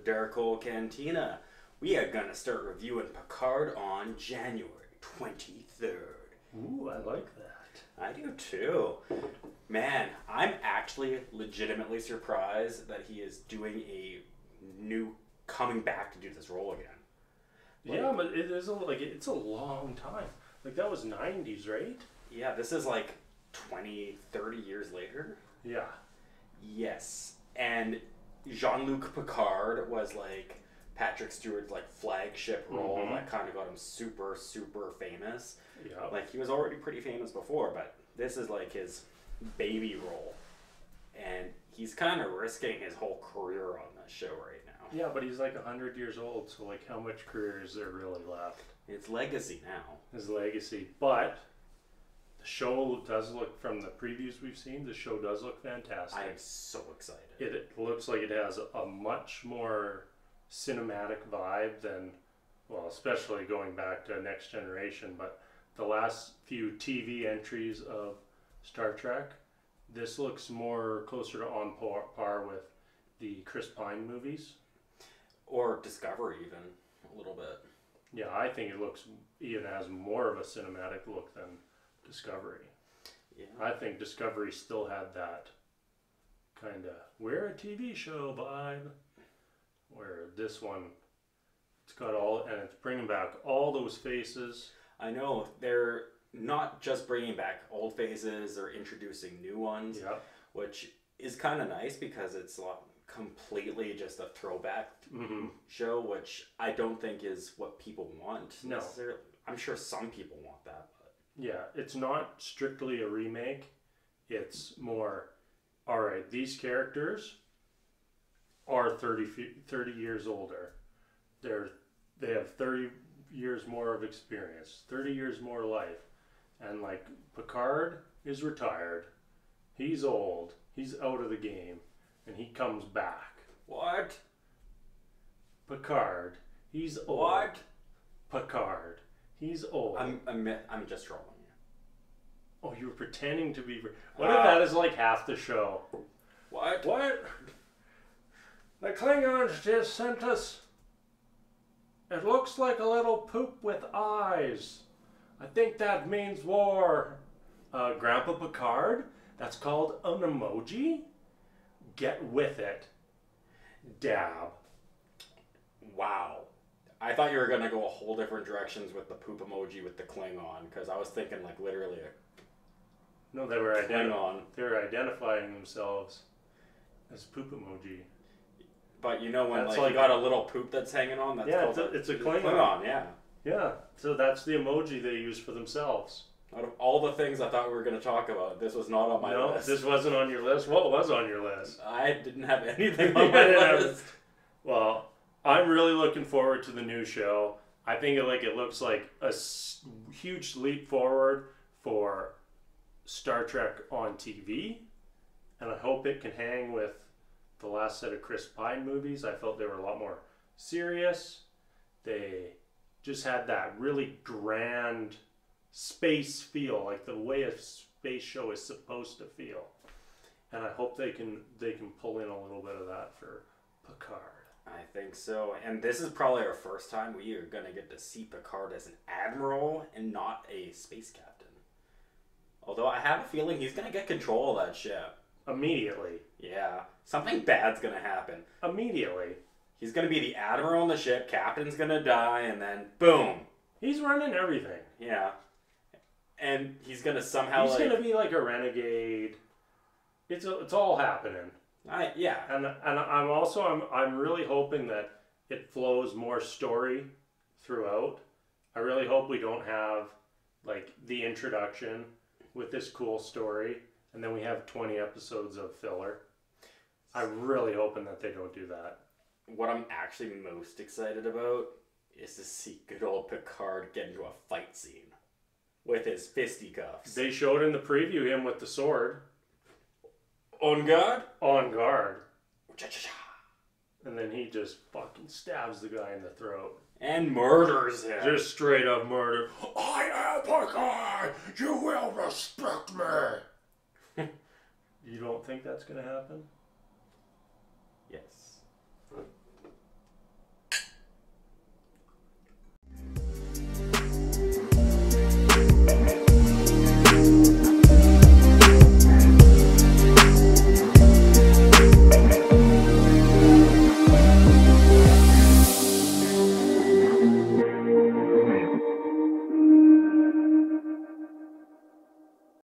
Darko Cantina. We are gonna start reviewing Picard on January 23rd. Ooh, I like that. I do too. Man, I'm actually legitimately surprised that he is doing a new coming back to do this role again. Yeah, but it is it's a long time. Like that was 90s, right? Yeah, this is like 20, 30 years later. Yeah. Yes. And Jean-Luc Picard was like Patrick Stewart's like flagship role that kind of got him super, super famous. Yeah. Like he was already pretty famous before, but this is like his baby role. And he's kind of risking his whole career on this show right now. Yeah, but he's like 100 years old, so like how much career is there really left? It's legacy now. His legacy. But the show does look, from the previews we've seen, the show does look fantastic. I am so excited. It looks like it has a much more cinematic vibe than, well, especially going back to Next Generation, but the last few TV entries of Star Trek, this looks more closer to on par with the Chris Pine movies. Or Discovery even, a little bit. Yeah, I think it looks, even has more of a cinematic look than Discovery. Yeah. I think Discovery still had that kind of, we're a TV show vibe, where this one, it's got all, and it's bringing back all those faces. I know, they're not just bringing back old faces or introducing new ones, which is kind of nice because it's completely just a throwback show, which I don't think is what people want necessarily. I'm sure some people want that. But. Yeah, it's not strictly a remake. It's more, all right, these characters are 30 years older. They have 30 years more of experience, 30 years more life. And like Picard is retired. He's old. He's out of the game. And he comes back. What? Picard. He's old. What? Picard. He's old. I'm just trolling you. Oh, you were pretending to be... What if that is like half the show? What? What? The Klingons just sent us... It looks like a little poop with eyes. I think that means war. Grandpa Picard? That's called an emoji? Get with it. Dab. Wow. I thought you were going to go a whole different directions with the poop emoji with the Klingon, because I was thinking like literally a No, they were Klingon. They were identifying themselves as poop emoji. But you know when that's like you got a little poop that's hanging on? That's called it's a Klingon. Klingon, yeah. Yeah, so that's the emoji they use for themselves. Out of all the things I thought we were going to talk about, this was not on my list. No, this wasn't on your list. What was on your list? I didn't have anything on my list. Well, I'm really looking forward to the new show. I think it looks like a huge leap forward for Star Trek on TV, and I hope it can hang with the last set of Chris Pine movies. I felt they were a lot more serious. They just had that really grand space feel, like the way a space show is supposed to feel. And I hope they can pull in a little bit of that for Picard. I think so. And this is probably our first time we are going to get to see Picard as an admiral and not a space captain. Although I have a feeling he's going to get control of that ship. Immediately. Yeah. Something bad's going to happen. Immediately. He's going to be the admiral on the ship, captain's going to die, and then boom. He's running everything. Yeah. And he's going to somehow He's going to be like a renegade. It's all happening. Yeah. And I'm really hoping that it flows more story throughout. I really hope we don't have like the introduction with this cool story and then we have 20 episodes of filler. I'm really hoping that they don't do that. What I'm actually most excited about is to see good old Picard get into a fight scene with his fisticuffs. They showed in the preview him with the sword. On guard? On guard. And then he just fucking stabs the guy in the throat. And murders him. Just straight up murder. I am Picard! You will respect me! You don't think that's going to happen? Yes.